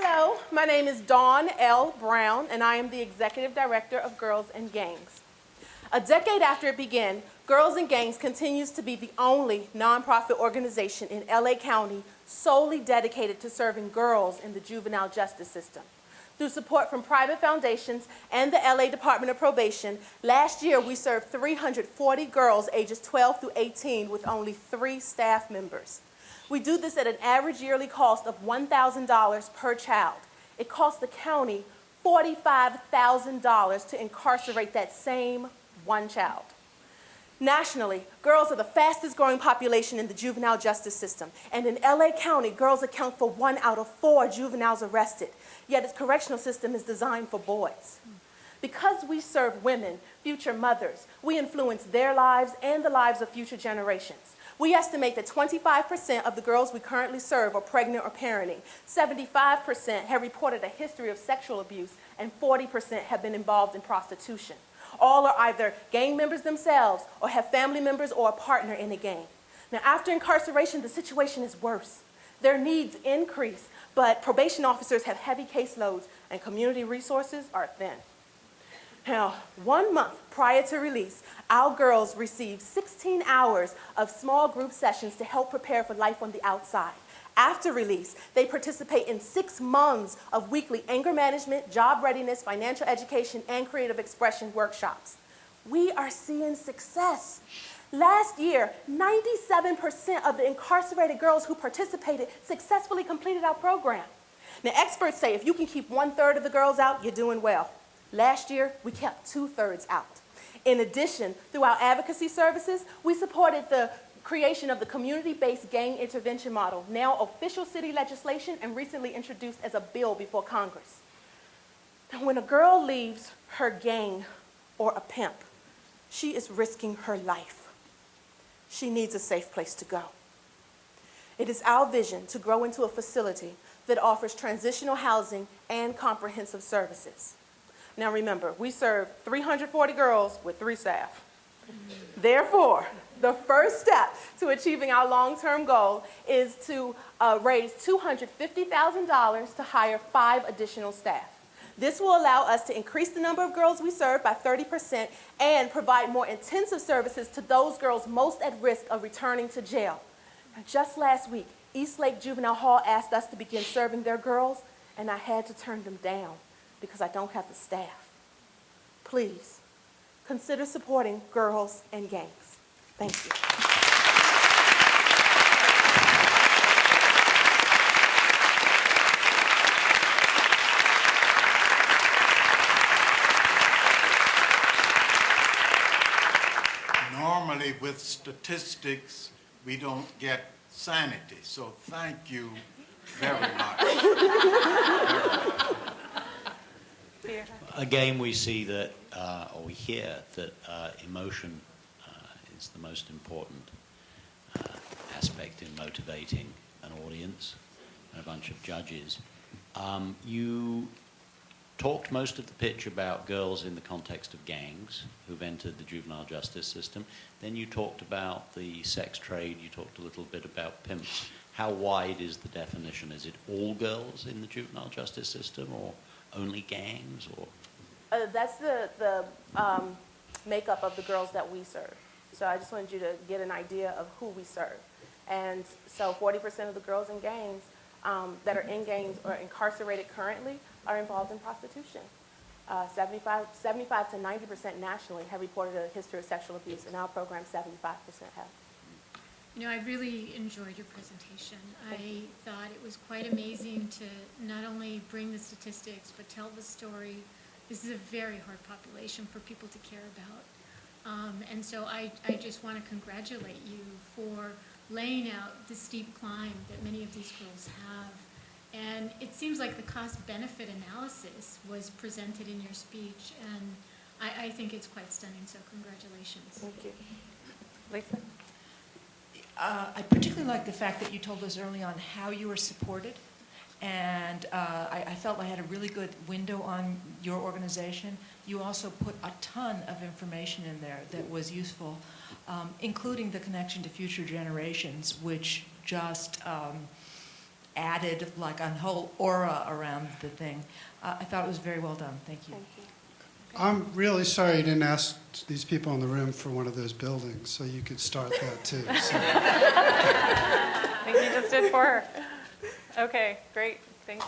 Hello, my name is Dawn L. Brown, and I am the Executive Director of Girls and Gangs. A decade after it began, Girls and Gangs continues to be the only nonprofit organization in LA County solely dedicated to serving girls in the juvenile justice system. Through support from private foundations and the LA Department of Probation, last year we served 340 girls ages 12 through 18 with only 3 staff members. We do this at an average yearly cost of $1,000 per child. It costs the county $45,000 to incarcerate that same one child. Nationally, girls are the fastest growing population in the juvenile justice system, and in LA County, girls account for 1 out of 4 juveniles arrested, yet its correctional system is designed for boys. Because we serve women, future mothers, we influence their lives and the lives of future generations. We estimate that 25% of the girls we currently serve are pregnant or parenting, 75% have reported a history of sexual abuse, and 40% have been involved in prostitution. All are either gang members themselves or have family members or a partner in a gang. Now, after incarceration, the situation is worse. Their needs increase, but probation officers have heavy caseloads and community resources are thin. Now, 1 month prior to release, our girls receive 16 hours of small group sessions to help prepare for life on the outside. After release, they participate in 6 months of weekly anger management, job readiness, financial education, and creative expression workshops. We are seeing success. Last year, 97% of the incarcerated girls who participated successfully completed our program. Now, experts say if you can keep 1/3 of the girls out, you're doing well. Last year, we kept 2/3 out. In addition, through our advocacy services, we supported the creation of the community-based gang intervention model, now official city legislation and recently introduced as a bill before Congress. Now, when a girl leaves her gang or a pimp, she is risking her life. She needs a safe place to go. It is our vision to grow into a facility that offers transitional housing and comprehensive services. Now remember, we serve 340 girls with 3 staff. Therefore, the first step to achieving our long-term goal is to raise $250,000 to hire 5 additional staff. This will allow us to increase the number of girls we serve by 30% and provide more intensive services to those girls most at risk of returning to jail. Now, just last week, Eastlake Juvenile Hall asked us to begin serving their girls, and I had to turn them down because I don't have the staff. Please, consider supporting Girls and Gangs. Thank you. Normally with statistics, we don't get sanity, so thank you very much. Again, we see that, or we hear that emotion is the most important aspect in motivating an audience and a bunch of judges. You talked most of the pitch about girls in the context of gangs who've entered the juvenile justice system. Then you talked about the sex trade. You talked a little bit about pimps. How wide is the definition? Is it all girls in the juvenile justice system or only gangs? Or That's the makeup of the girls that we serve. So I just wanted you to get an idea of who we serve. And so 40% of the girls in gangs that are in gangs or incarcerated currently are involved in prostitution. 75 to 90% nationally have reported a history of sexual abuse. In our program, 75% have. You know, I really enjoyed your presentation. I thought it was quite amazing to not only bring the statistics, but tell the story. This is a very hard population for people to care about. And so I just want to congratulate you for laying out the steep climb that many of these girls have. And it seems like the cost-benefit analysis was presented in your speech, and I think it's quite stunning, so congratulations. Thank you. Lisa? I particularly like the fact that you told us early on how you were supported, and I felt I had a really good window on your organization. You also put a ton of information in there that was useful, including the connection to future generations, which just added like a whole aura around the thing. I thought it was very well done. Thank you. Thank you. I'm really sorry you didn't ask these people in the room for one of those buildings, so you could start that too. So. I think you just did for her. Okay, great. Thanks.